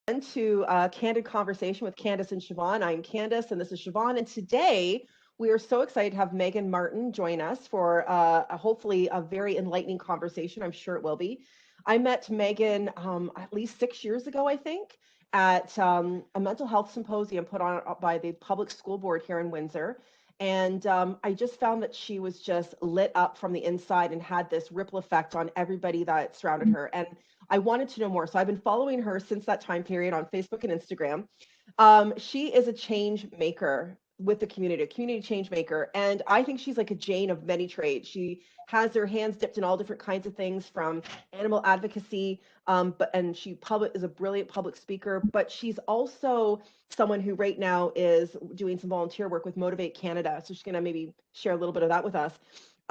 to Candid Conversation with Candice and Siobhan. I'm Candice and this is Siobhan. And today we are so excited to have Meaghan Marton join us for hopefully a very enlightening conversation. I'm sure it will be. I met Meaghan at least 6 years ago, I think, at a mental health symposium put on by the public school board here in Windsor. And I just found that she was just lit up from the inside and had this ripple effect on everybody that surrounded her. And I wanted to know more. So I've been following her since that time period on Facebook and Instagram. She is a change maker with the community, a community change maker. And I think she's like a Jane of many trades. She has her hands dipped in all different kinds of things, from animal advocacy, and she is a brilliant public speaker, but she's also someone who right now is doing some volunteer work with Motivate Canada. So she's going to maybe share a little bit of that with us.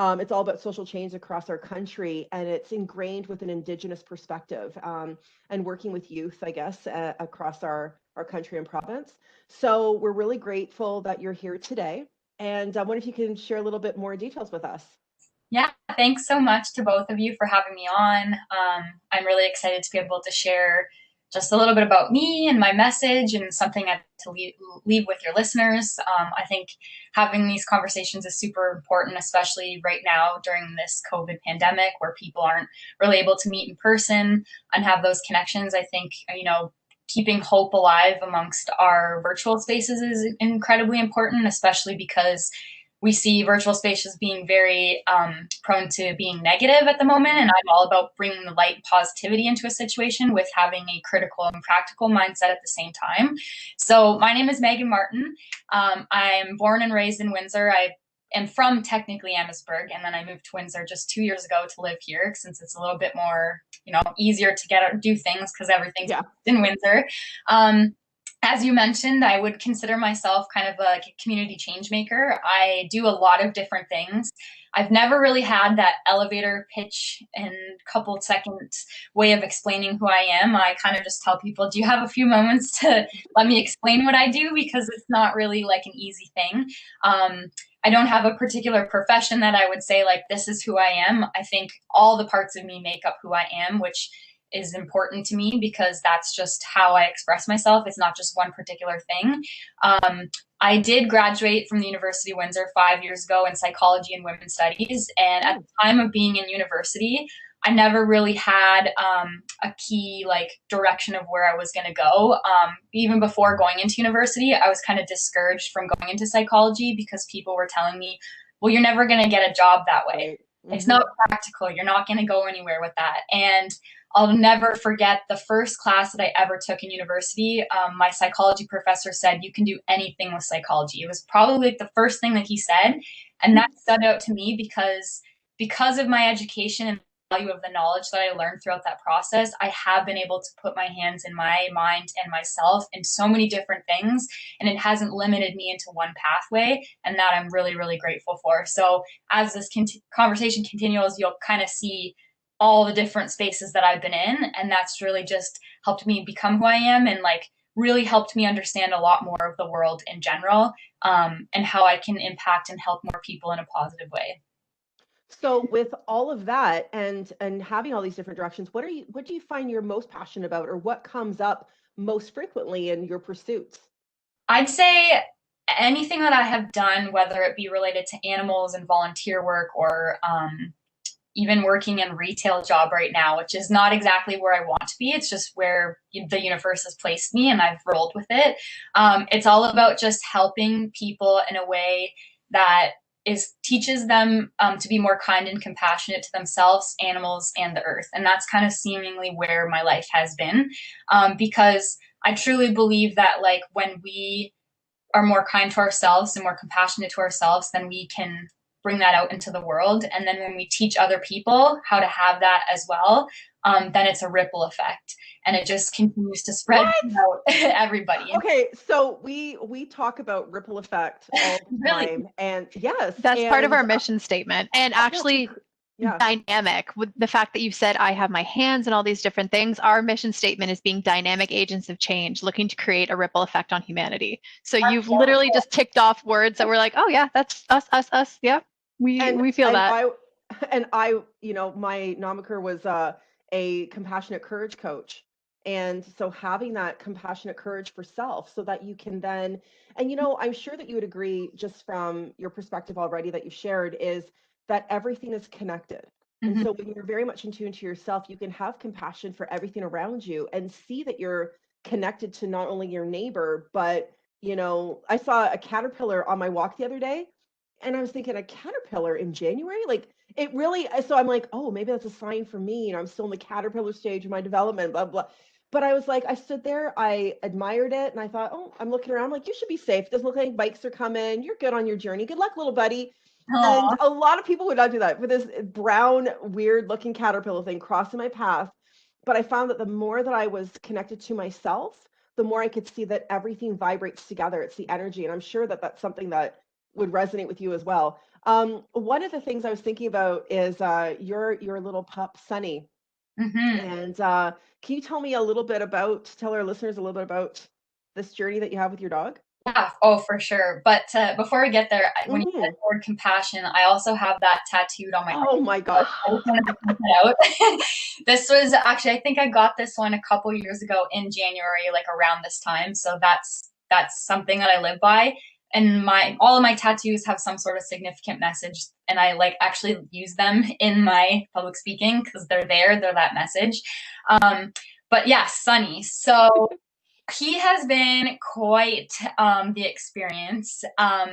It's all about social change across our country, and it's ingrained with an Indigenous perspective, and working with youth, I guess, across our country and province. So we're really grateful that you're here today. And I wonder if you can share a little bit more details with us. Yeah, thanks so much to both of you for having me on. I'm really excited to be able to share just a little bit about me and my message, and something to leave with your listeners. I think having these conversations is super important, especially right now during this COVID pandemic, where people aren't really able to meet in person and have those connections. I think, keeping hope alive amongst our virtual spaces is incredibly important, especially because we see virtual spaces being very prone to being negative at the moment. And I'm all about bringing the light and positivity into a situation with having a critical and practical mindset at the same time. So my name is Meaghan Marton. I'm born and raised in Windsor. I am from technically Amherstburg, and then I moved to Windsor just 2 years ago to live here, since it's a little bit more, easier to get out and do things because everything's in Windsor. As you mentioned, I would consider myself kind of a community change maker. I do a lot of different things. I've never really had that elevator pitch and couple seconds way of explaining who I am. I kind of just tell people, do you have a few moments to let me explain what I do? Because it's not really like an easy thing. I don't have a particular profession that I would say like, this is who I am. I think all the parts of me make up who I am, which is important to me because that's just how I express myself. It's not just one particular thing. I did graduate from the University of Windsor 5 years ago in psychology and women's studies. And at the time of being in university, I never really had a key direction of where I was going to go. Even before going into university, I was kind of discouraged from going into psychology because people were telling me, well, you're never going to get a job that way. Mm-hmm. It's not practical. You're not going to go anywhere with that. And I'll never forget the first class that I ever took in university. My psychology professor said, you can do anything with psychology. It was probably the first thing that he said. And that stood out to me because of my education and value of the knowledge that I learned throughout that process, I have been able to put my hands in my mind and myself in so many different things. And it hasn't limited me into one pathway. And that I'm really, really grateful for. So as this conversation continues, you'll kind of see all the different spaces that I've been in. And that's really just helped me become who I am, and really helped me understand a lot more of the world in general, and how I can impact and help more people in a positive way. So with all of that and having all these different directions, what do you find you're most passionate about, or what comes up most frequently in your pursuits? I'd say anything that I have done, whether it be related to animals and volunteer work, or even working in a retail job right now, which is not exactly where I want to be. It's just where the universe has placed me, and I've rolled with it. It's all about just helping people in a way that teaches them to be more kind and compassionate to themselves, animals, and the earth. And that's kind of seemingly where my life has been, because I truly believe that when we are more kind to ourselves and more compassionate to ourselves, then we can bring that out into the world. And then when we teach other people how to have that as well, then it's a ripple effect, and it just continues to spread out everybody. Okay, so we talk about ripple effect all the time. Really? And yes, that's part of our mission statement. And actually, dynamic, with the fact that you said I have my hands and all these different things, our mission statement is being dynamic agents of change, looking to create a ripple effect on humanity. So you've literally just ticked off words that we're like, oh yeah, that's us. Yeah, we feel that. I my nomiker was a compassionate courage coach. And so having that compassionate courage for self so that you can then, and I'm sure that you would agree just from your perspective already that you've shared, is that everything is connected. And so when you're very much in tune to yourself, you can have compassion for everything around you and see that you're connected to not only your neighbor, but, I saw a caterpillar on my walk the other day, and I was thinking, a caterpillar in January? Like, it really, so I'm like, oh, maybe that's a sign for me. I'm still in the caterpillar stage of my development, blah, blah. But I was like, I stood there, I admired it, and I thought, oh, I'm looking around, like, you should be safe. It doesn't look like bikes are coming. You're good on your journey. Good luck, little buddy. Aww. And a lot of people would not do that with this brown, weird looking caterpillar thing crossing my path. But I found that the more that I was connected to myself, the more I could see that everything vibrates together. It's the energy. And I'm sure that that's something that would resonate with you as well. One of the things I was thinking about is your little pup, Sunny. And can you tell our listeners a little bit about this journey that you have with your dog? Yeah, oh, for sure. But before we get there, when you said the word compassion, I also have that tattooed on my arm. Oh my gosh. I just wanted to point that out. This was actually, I think I got this one a couple years ago in January, like around this time. So that's something that I live by. And all of my tattoos have some sort of significant message, and I like actually use them in my public speaking because they're that message. But yeah, Sunny. So he has been quite the experience.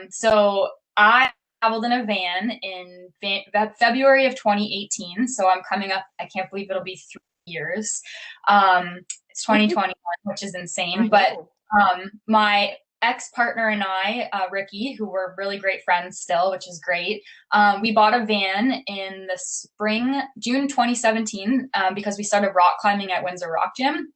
So I traveled in a van in February of 2018. So I'm coming up, I can't believe it'll be 3 years. It's 2021, which is insane. But my ex-partner and I, Ricky, who were really great friends still, which is great. We bought a van in the spring, June 2017, because we started rock climbing at Windsor Rock Gym.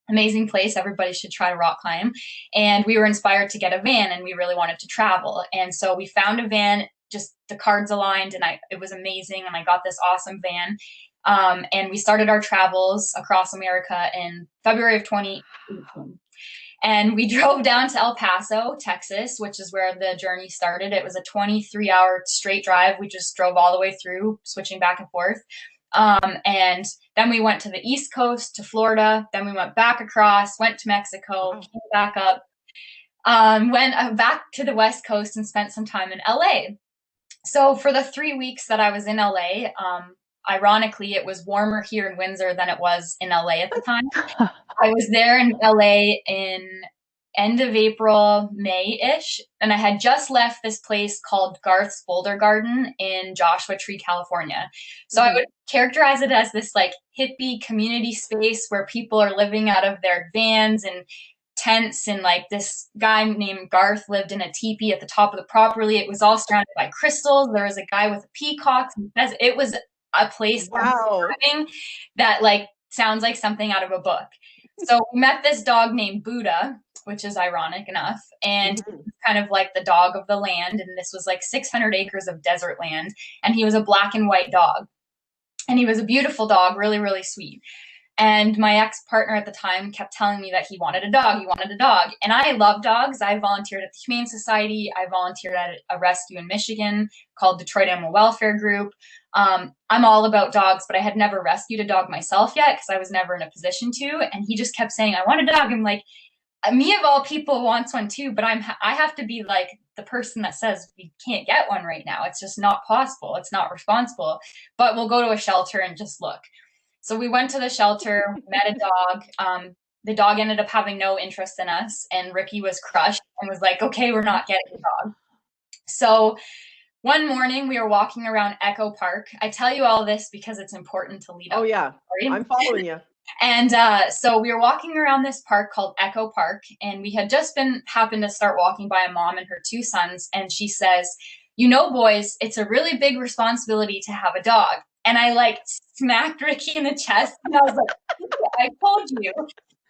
Amazing place. Everybody should try to rock climb. And we were inspired to get a van, and we really wanted to travel. And so we found a van, just the cards aligned, and it was amazing. And I got this awesome van. And we started our travels across America in February of 2018. And we drove down to El Paso, Texas, which is where the journey started. It was a 23-hour straight drive. We just drove all the way through, switching back and forth. And then we went to the East Coast, to Florida. Then we went back across, went to Mexico, came back up, went back to the West Coast and spent some time in LA. So for the 3 weeks that I was in LA, ironically, it was warmer here in Windsor than it was in LA at the time. I was there in LA in end of April, May-ish, and I had just left this place called Garth's Boulder Garden in Joshua Tree, California. So I would characterize it as this like hippie community space where people are living out of their vans and tents, and like this guy named Garth lived in a teepee at the top of the property. It was all surrounded by crystals. There was a guy with a peacock. It was a place that like sounds like something out of a book. So we met this dog named Buddha, which is ironic enough, and kind of like the dog of the land. And this was like 600 acres of desert land. And he was a black and white dog. And he was a beautiful dog, really, really sweet. And my ex-partner at the time kept telling me that he wanted a dog. He wanted a dog. And I love dogs. I volunteered at the Humane Society. I volunteered at a rescue in Michigan called Detroit Animal Welfare Group. I'm all about dogs, but I had never rescued a dog myself yet because I was never in a position to. And he just kept saying, I want a dog. I'm like, me of all people wants one too, but I have to be like the person that says we can't get one right now. It's just not possible. It's not responsible, but we'll go to a shelter and just look. So we went to the shelter, met a dog. The dog ended up having no interest in us, and Ricky was crushed and was like, okay, we're not getting a dog. So one morning we were walking around Echo Park. I tell you all this because it's important to lead up. Oh yeah, I'm following you. And so we were walking around this park called Echo Park, and we had just happened to start walking by a mom and her 2 sons. And she says, you know, boys, it's a really big responsibility to have a dog. And I like smacked Ricky in the chest, and I was like, I told you.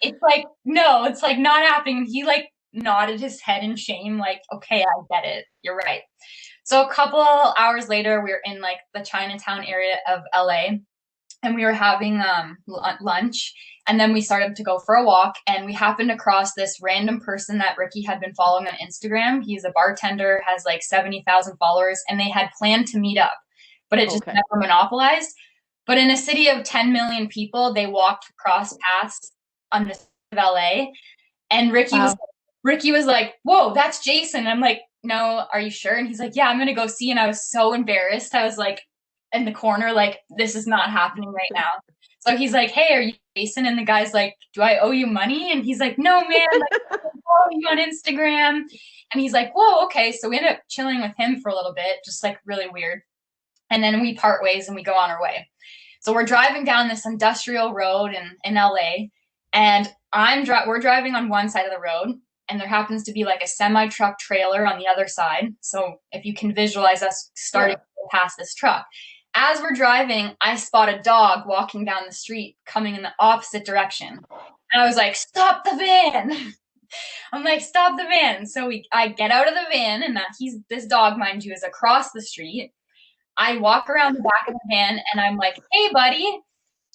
It's like, no, it's like not happening. He like nodded his head in shame, like, okay, I get it. You're right. So a couple hours later, we were in like the Chinatown area of LA, and we were having lunch, and then we started to go for a walk, and we happened across this random person that Ricky had been following on Instagram. He's a bartender, has like 70,000 followers, and they had planned to meet up, but it just never monopolized. But in a city of 10 million people, they walked across paths on the of LA. And Ricky was like, whoa, that's Jason. I'm like, no, are you sure? And he's like, yeah, I'm gonna go see. And I was so embarrassed. I was like in the corner, like, this is not happening right now. So he's like, hey, are you Jason? And the guy's like, do I owe you money? And he's like, no, man, like, I follow you on Instagram. And he's like, whoa, okay. So we ended up chilling with him for a little bit, just like really weird. And then we part ways and we go on our way. So we're driving down this industrial road in LA, and we're driving on one side of the road, and there happens to be like a semi-truck trailer on the other side. So if you can visualize us starting past this truck. As we're driving, I spot a dog walking down the street coming in the opposite direction. And I was like, stop the van. I'm like, stop the van. So I get out of the van, and this dog, mind you, is across the street. I walk around the back of the van, and I'm like, hey, buddy.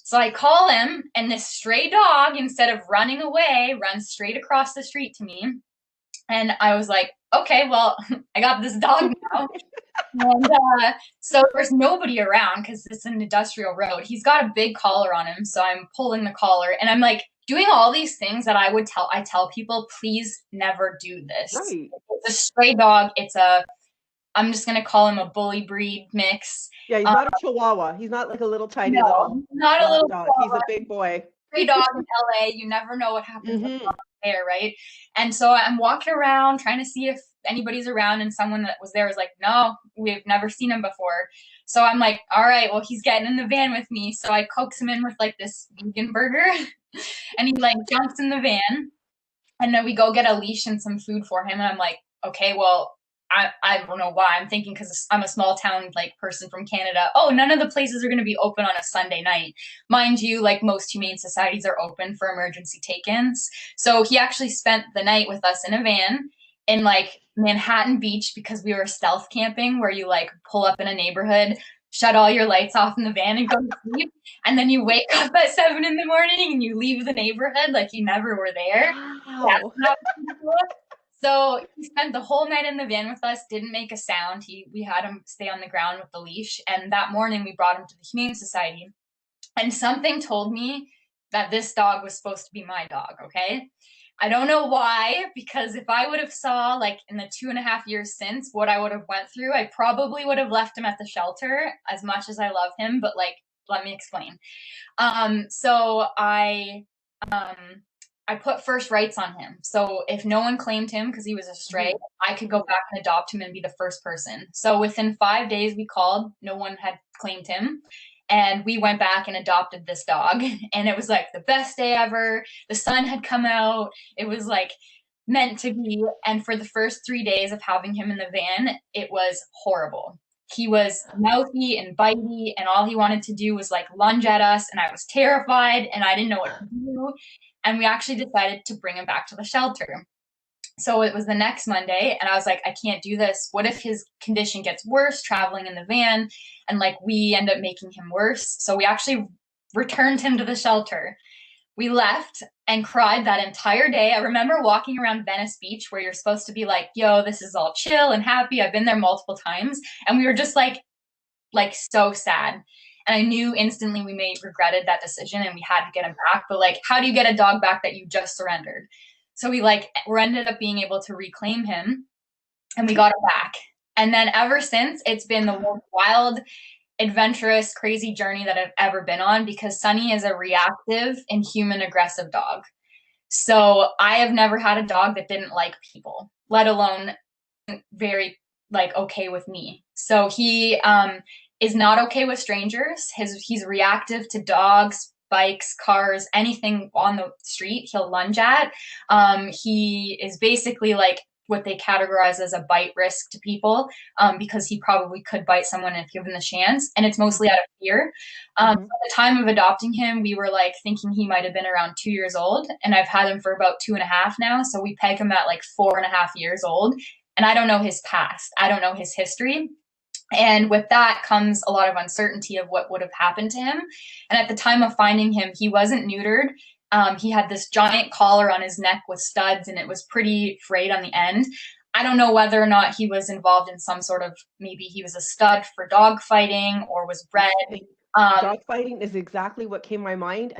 So I call him, and this stray dog, instead of running away, runs straight across the street to me. And I was like, okay, well, I got this dog now. And so there's nobody around because it's an industrial road. He's got a big collar on him, so I'm pulling the collar, and I'm like doing all these things that I tell people, please never do this. Right. It's a stray dog. I'm just going to call him a bully breed mix. Yeah, he's not a Chihuahua. He's not like a little tiny little not a little dog. He's a big boy. Stray dog in LA, you never know what happens there, right? And so I'm walking around trying to see if anybody's around, and someone that was there was like, no, we've never seen him before. So I'm like, all right, well, he's getting in the van with me. So I coax him in with like this vegan burger and he like jumps in the van, and then we go get a leash and some food for him. And I'm like, okay, well, I don't know why. I'm thinking because I'm a small town like person from Canada. Oh, none of the places are going to be open on a Sunday night. Mind you, like most humane societies are open for emergency take-ins. So he actually spent the night with us in a van in like Manhattan Beach because we were stealth camping, where you like pull up in a neighborhood, shut all your lights off in the van and go to sleep. And then you wake up at 7 a.m. and you leave the neighborhood like you never were there. Wow. So he spent the whole night in the van with us, didn't make a sound. We had him stay on the ground with the leash. And that morning we brought him to the Humane Society. And something told me that this dog was supposed to be my dog, okay? I don't know why, because if I would have saw like in the 2.5 years since what I would have went through, I probably would have left him at the shelter as much as I love him. But like, let me explain. So I put first rights on him. So if no one claimed him because he was a stray, I could go back and adopt him and be the first person. So within 5 days we called, no one had claimed him. And we went back and adopted this dog. And it was like the best day ever. The sun had come out. It was like meant to be. And for the first 3 days of having him in the van, it was horrible. He was mouthy and bitey, and all he wanted to do was like lunge at us. And I was terrified, and I didn't know what to do. And we actually decided to bring him back to the shelter. So it was the next Monday, and I was like, I can't do this. What if his condition gets worse traveling in the van, and like we end up making him worse? So we actually returned him to the shelter. We left and cried that entire day. I remember walking around Venice Beach, where you're supposed to be like, yo, this is all chill and happy. I've been there multiple times. And we were just like so sad. And I knew instantly we regretted that decision, and we had to get him back. But like, how do you get a dog back that you just surrendered? So we ended up being able to reclaim him, and we got it back. And then ever since, it's been the most wild, adventurous, crazy journey that I've ever been on, because Sunny is a reactive and human aggressive dog. So I have never had a dog that didn't like people, let alone very like okay with me. So he is not okay with strangers. He's reactive to dogs, bikes, cars, anything on the street, he'll lunge at. He is basically like what they categorize as a bite risk to people, because he probably could bite someone if given the chance, and it's mostly out of fear. At the time of adopting him, we were like thinking he might have been around 2 years old, and I've had him for about 2.5 now, so we peg him at like 4.5 years old, and I don't know his past. I don't know his history. And with that comes a lot of uncertainty of what would have happened to him. And at the time of finding him, he wasn't neutered. He had this giant collar on his neck with studs, and it was pretty frayed on the end. I don't know whether or not he was involved in some sort of, maybe he was a stud for dog fighting or was bred. Dog fighting is exactly what came to my mind.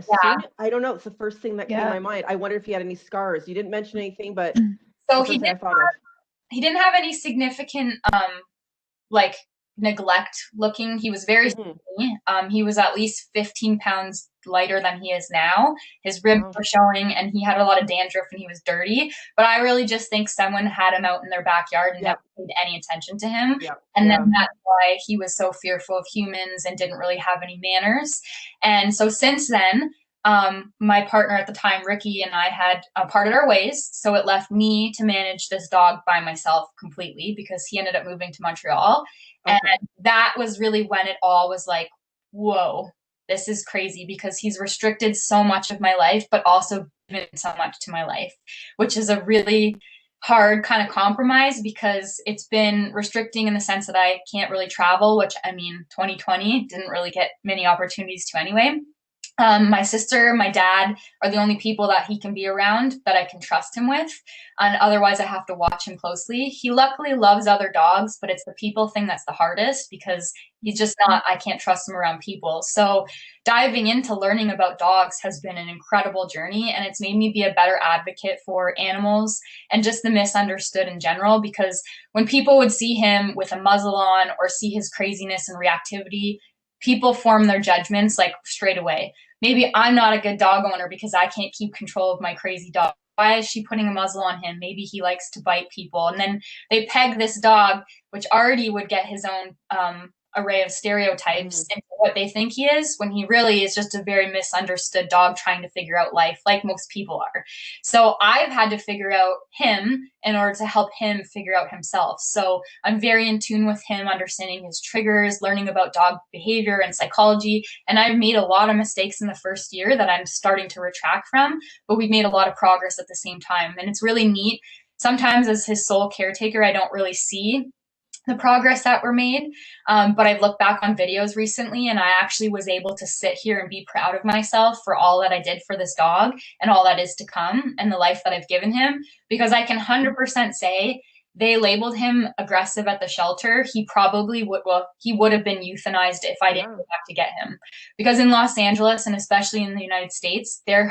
I don't know, it's the first thing that came to my mind. I wonder if he had any scars. You didn't mention anything, but so the first thing I thought of. He didn't have any significant like neglect looking. He was very skinny. He was at least 15 pounds lighter than he is now. His ribs were showing, and he had a lot of dandruff, and he was dirty. But I really just think someone had him out in their backyard and never paid any attention to him. And then that's why he was so fearful of humans and didn't really have any manners. And so since then, my partner at the time, Ricky, and I had parted our ways. So it left me to manage this dog by myself completely, because he ended up moving to Montreal. And that was really when it all was like, whoa, this is crazy, because he's restricted so much of my life, but also given so much to my life, which is a really hard kind of compromise, because it's been restricting in the sense that I can't really travel, which, I mean, 2020 didn't really get many opportunities to anyway. My sister, my dad are the only people that he can be around that I can trust him with. And otherwise I have to watch him closely. He luckily loves other dogs, but it's the people thing that's the hardest, because he's just not, I can't trust him around people. So diving into learning about dogs has been an incredible journey, and it's made me be a better advocate for animals and just the misunderstood in general, because when people would see him with a muzzle on or see his craziness and reactivity, people form their judgments like straight away. Maybe I'm not a good dog owner because I can't keep control of my crazy dog. Why is she putting a muzzle on him? Maybe he likes to bite people. And then they peg this dog, which already would get his own array of stereotypes into what they think he is, when he really is just a very misunderstood dog trying to figure out life, like most people are. So I've had to figure out him in order to help him figure out himself. So I'm very in tune with him, understanding his triggers, learning about dog behavior and psychology. And I've made a lot of mistakes in the first year that I'm starting to retract from, but we've made a lot of progress at the same time. And it's really neat. Sometimes as his sole caretaker, I don't really see the progress that were made. But I've looked back on videos recently, and I actually was able to sit here and be proud of myself for all that I did for this dog and all that is to come and the life that I've given him, because I can 100% say they labeled him aggressive at the shelter. He probably would have been euthanized if I didn't go back to get him. Because in Los Angeles, and especially in the United States, their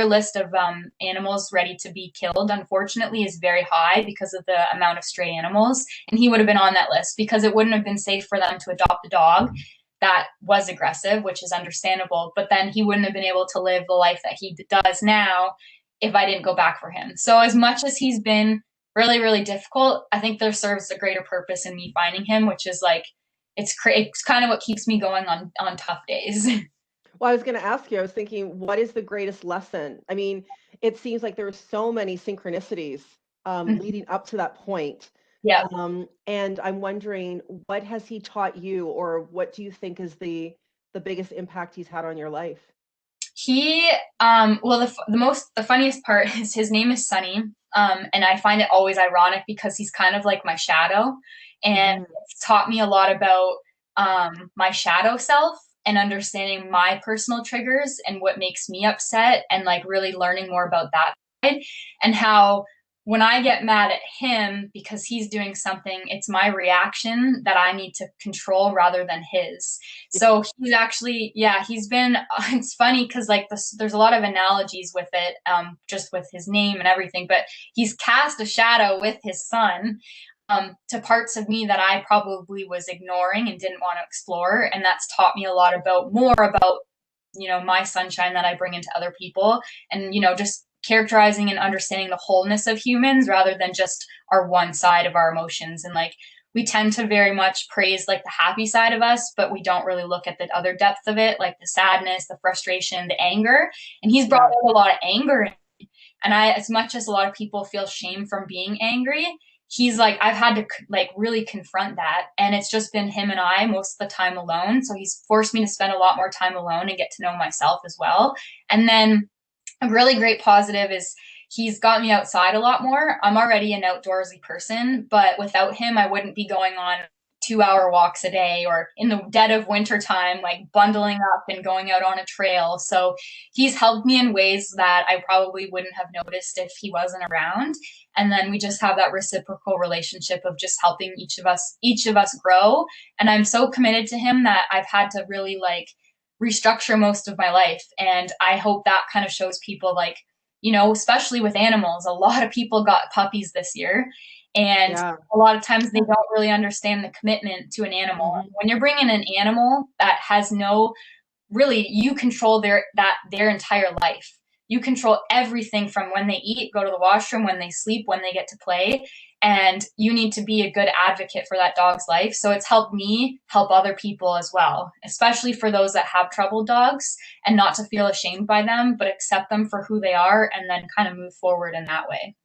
list of animals ready to be killed, unfortunately, is very high because of the amount of stray animals. And he would have been on that list, because it wouldn't have been safe for them to adopt a dog that was aggressive, which is understandable. But then he wouldn't have been able to live the life that he does now if I didn't go back for him. So as much as he's been really, really difficult, I think there serves a greater purpose in me finding him, which is like, it's kind of what keeps me going on tough days. Well, I was going to ask you, I was thinking, what is the greatest lesson? I mean, it seems like there are so many synchronicities leading up to that point. Yeah. And I'm wondering, what has he taught you, or what do you think is the biggest impact he's had on your life? He, well, the funniest part is his name is Sunny. And I find it always ironic because he's kind of like my shadow, and it's taught me a lot about my shadow self and understanding my personal triggers and what makes me upset, and like really learning more about that side, and how when I get mad at him because he's doing something, it's my reaction that I need to control rather than his. So he's actually, he's been, it's funny because like there's a lot of analogies with it, just with his name and everything, but he's cast a shadow with his son to parts of me that I probably was ignoring and didn't want to explore. And that's taught me a lot more about, my sunshine that I bring into other people, and, just characterizing and understanding the wholeness of humans rather than just our one side of our emotions. And like, we tend to very much praise like the happy side of us, but we don't really look at the other depth of it, like the sadness, the frustration, the anger. And he's brought up a lot of anger in me. And as much as a lot of people feel shame from being angry, he's like, I've had to like really confront that. And it's just been him and I most of the time alone. So he's forced me to spend a lot more time alone and get to know myself as well. And then a really great positive is he's got me outside a lot more. I'm already an outdoorsy person, but without him, I wouldn't be going on 2-hour walks a day, or in the dead of winter time, like bundling up and going out on a trail. So he's helped me in ways that I probably wouldn't have noticed if he wasn't around. And then we just have that reciprocal relationship of just helping each of us grow. And I'm so committed to him that I've had to really like restructure most of my life. And I hope that kind of shows people, like, you know, especially with animals, a lot of people got puppies this year. And a lot of times they don't really understand the commitment to an animal. When you're bringing an animal that has no, really, you control their entire life. You control everything from when they eat, go to the washroom, when they sleep, when they get to play. And you need to be a good advocate for that dog's life. So it's helped me help other people as well, especially for those that have troubled dogs, and not to feel ashamed by them, but accept them for who they are and then kind of move forward in that way.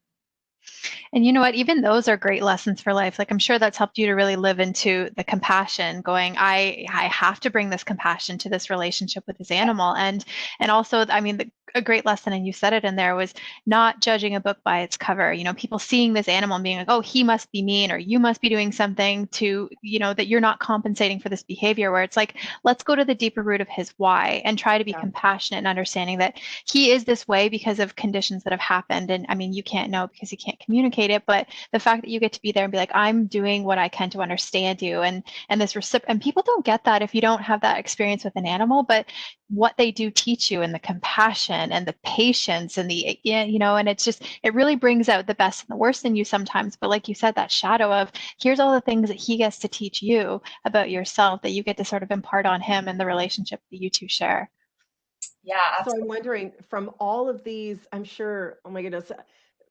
And you know what, even those are great lessons for life. Like, I'm sure that's helped you to really live into the compassion, going, I have to bring this compassion to this relationship with this animal. And also, I mean, a great lesson, and you said it in there, was not judging a book by its cover. You know, people seeing this animal and being like, oh, he must be mean, or you must be doing something to, you know, that you're not compensating for this behavior, where it's like, let's go to the deeper root of his why and try to be compassionate and understanding that he is this way because of conditions that have happened. And I mean, you can't know because you can't communicate it, but the fact that you get to be there and be like, I'm doing what I can to understand you, and this and people don't get that if you don't have that experience with an animal, but what they do teach you, and the compassion and the patience and the, you know, and it's just, it really brings out the best and the worst in you sometimes. But like you said, that shadow of, here's all the things that he gets to teach you about yourself that you get to sort of impart on him, and the relationship that you two share. Yeah, absolutely. So I'm wondering, from all of these, I'm sure, oh my goodness,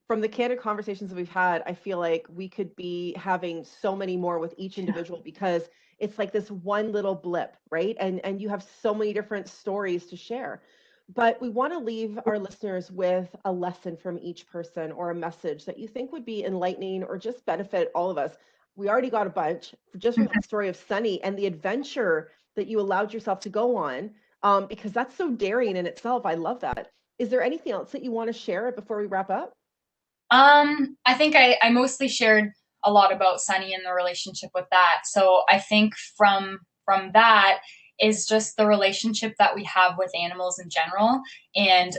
from the candid conversations that we've had, I feel like we could be having so many more with each individual, because it's like this one little blip, right? And you have so many different stories to share. But we want to leave our listeners with a lesson from each person, or a message that you think would be enlightening or just benefit all of us. We already got a bunch just from the story of Sunny and the adventure that you allowed yourself to go on, because that's so daring in itself. I love that. Is there anything else that you want to share before we wrap up? I think I mostly shared a lot about Sunny and the relationship with that. So I think from that is just the relationship that we have with animals in general. And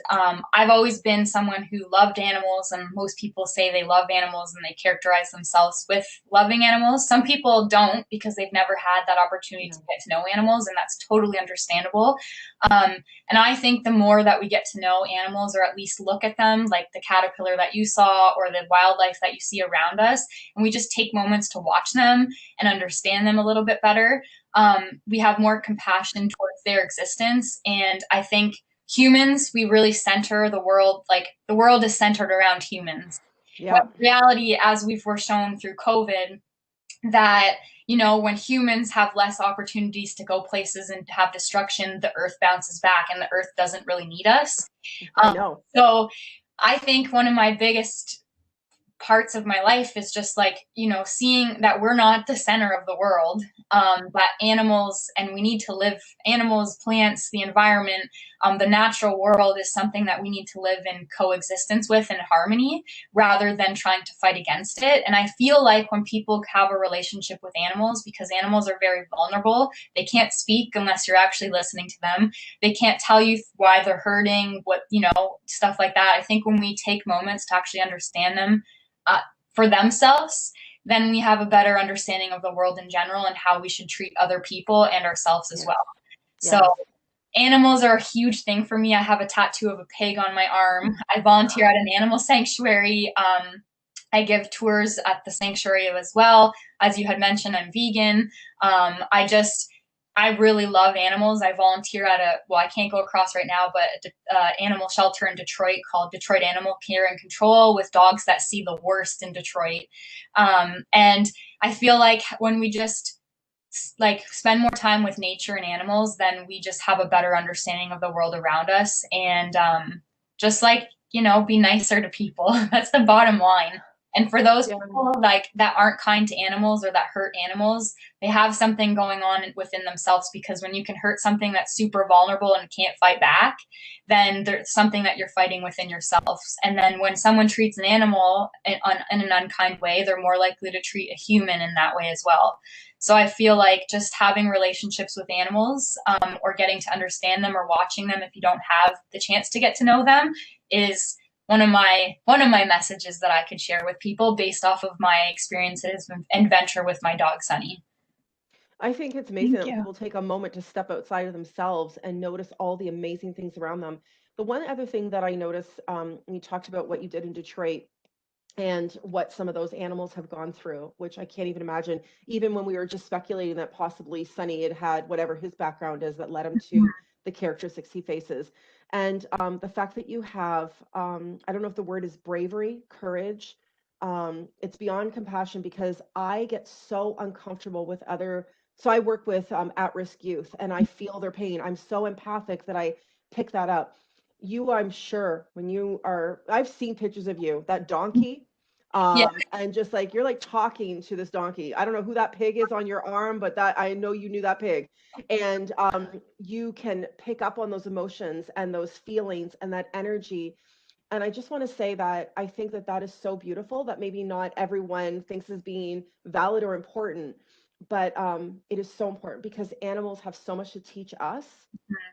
I've always been someone who loved animals, and most people say they love animals and they characterize themselves with loving animals. Some people don't, because they've never had that opportunity to get to know animals, and that's totally understandable. And I think the more that we get to know animals, or at least look at them, like the caterpillar that you saw, or the wildlife that you see around us, and we just take moments to watch them and understand them a little bit better, we have more compassion towards their existence. And I think humans, we really center the world, like the world is centered around humans. But reality, as were shown through COVID, that, you know, when humans have less opportunities to go places and have destruction, the earth bounces back, and the earth doesn't really need us. I know. So I think one of my biggest parts of my life is just like, you know, seeing that we're not the center of the world, that animals, and we need to live, animals, plants, the environment, the natural world is something that we need to live in coexistence with, in harmony, rather than trying to fight against it. And I feel like when people have a relationship with animals, because animals are very vulnerable, they can't speak unless you're actually listening to them. They can't tell you why they're hurting, what, you know, stuff like that. I think when we take moments to actually understand them, for themselves, then we have a better understanding of the world in general, and how we should treat other people and ourselves as well. So animals are a huge thing for me. I have a tattoo of a pig on my arm. I volunteer at an animal sanctuary. I give tours at the sanctuary as well. As you had mentioned, I'm vegan. I really love animals. I volunteer at I can't go across right now, but animal shelter in Detroit called Detroit Animal Care and Control, with dogs that see the worst in Detroit. And I feel like when we just like spend more time with nature and animals, then we just have a better understanding of the world around us. And just like, you know, be nicer to people. That's the bottom line. And for those people like that aren't kind to animals, or that hurt animals, they have something going on within themselves, because when you can hurt something that's super vulnerable and can't fight back, then there's something that you're fighting within yourselves. And then when someone treats an animal in an unkind way, they're more likely to treat a human in that way as well. So I feel like just having relationships with animals, or getting to understand them, or watching them if you don't have the chance to get to know them, is one of my messages that I could share with people based off of my experiences and venture with my dog Sunny. I think it's amazing Thank that you. people take a moment to step outside of themselves and notice all the amazing things around them. The one other thing that I noticed, you talked about what you did in Detroit and what some of those animals have gone through, which I can't even imagine. Even when we were just speculating that possibly Sonny had whatever his background is that led him to the characteristics he faces. And the fact that you have, I don't know if the word is bravery, courage, it's beyond compassion, because I get so uncomfortable with other. So I work with at-risk youth and I feel their pain. I'm so empathic that I pick that up. You, I'm sure, when you are, I've seen pictures of you, that donkey, Yeah. and just like you're like talking to this donkey. I don't know who that pig is on your arm, but that I know you knew that pig. And you can pick up on those emotions and those feelings and that energy. And I just want to say that I think that that is so beautiful that maybe not everyone thinks is being valid or important, but it is so important because animals have so much to teach us.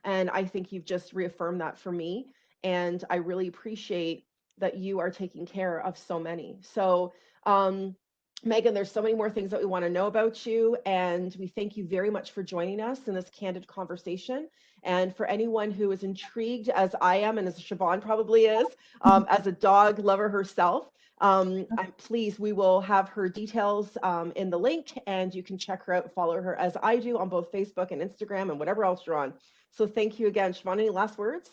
And I think you've just reaffirmed that for me. And I really appreciate that you are taking care of so many. So, Meaghan, there's so many more things that we want to know about you. And we thank you very much for joining us in this candid conversation. And for anyone who is intrigued, as I am, and as Siobhan probably is, as a dog lover herself, please, we will have her details in the link, and you can check her out, follow her as I do on both Facebook and Instagram and whatever else you're on. So thank you again. Siobhan, any last words?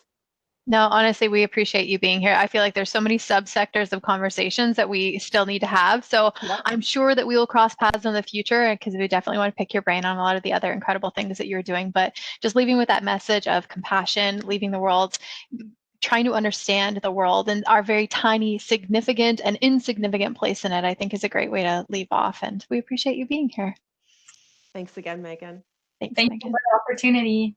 No, honestly, we appreciate you being here. I feel like there's so many subsectors of conversations that we still need to have. So Yep. I'm sure that we will cross paths in the future, because we definitely want to pick your brain on a lot of the other incredible things that you're doing. But just leaving with that message of compassion, leaving the world, trying to understand the world and our very tiny, significant and insignificant place in it, I think is a great way to leave off. And we appreciate you being here. Thanks again, Meaghan. Thanks, Thank Meaghan. you for the opportunity.